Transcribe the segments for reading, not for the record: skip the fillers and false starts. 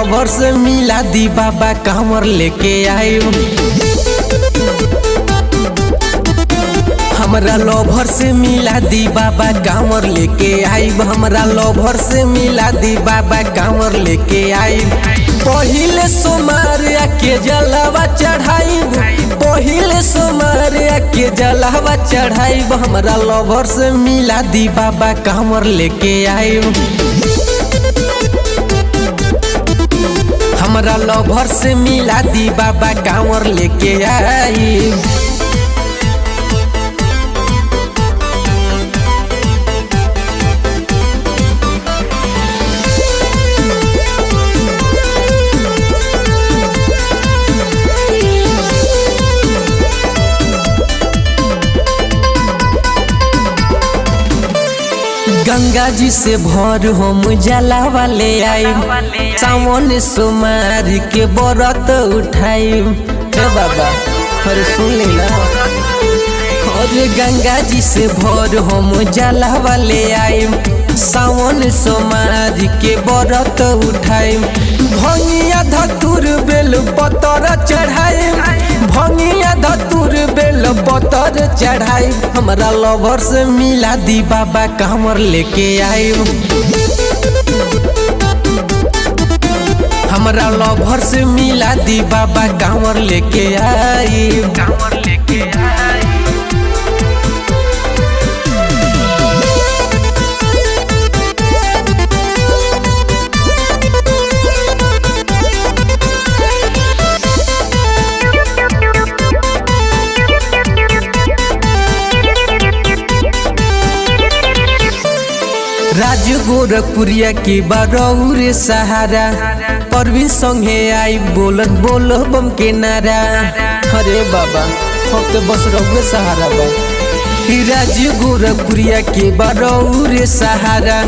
Lover से मिला दी बाबा कांवर लेके आए। हमरा लवर से मिला दी बाबा कांवर लेके आई। हमरा लवर से मिला दी बाबा कांवर लेके आई। पहिले सोमवार के जलवा चढ़ाई, पहिले सोमवार के जलवा चढ़ाई। हमरा लवर से मिला दी बाबा कांवर लेके आई। हमरा लवर से मिला दी बाबा कांवर लेके आई। गंगा जी से भर हम जलावा ले आई। सावन सोमवार के व्रत उठाई। बाबा अरे सुन लेना, अरे गंगा जी से भर हम जलावा ले आई। सावन सोमवार के व्रत उठाई। भंगिया धतुर बेल पतर चढ़ाई, भंगिया धतुर बेल पतर चढ़ाई। हमरा लवर से मिला दी बाबा कांवर लेके आई। हमरा लवर से मिला दी बाबा कांवर लेके आई। कांवर लेके आई। राज गोरखपुरिया के बरौर सहारा। परवीन संगे आई बोलत बोल बम के नारा। अरे बाबा हम तो बस रहुए सहारा बा। राज गोरखपुरिया के बरौर सहारा।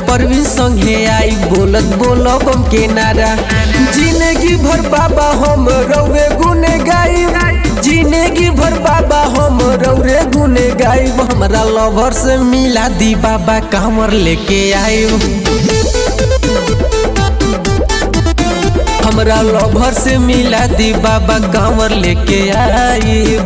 परवीन संगे आई बोलत बोल बम के नारा। जिंदगी भर बाबा हम रौवे गुने गाई, जिंदगी भर बाबा हम रौरे गुने गाई। हमरा लवर से मिला दी बाबा कांवर लेके आई। हमरा लवर से मिला दी बाबा कांवर लेके आई।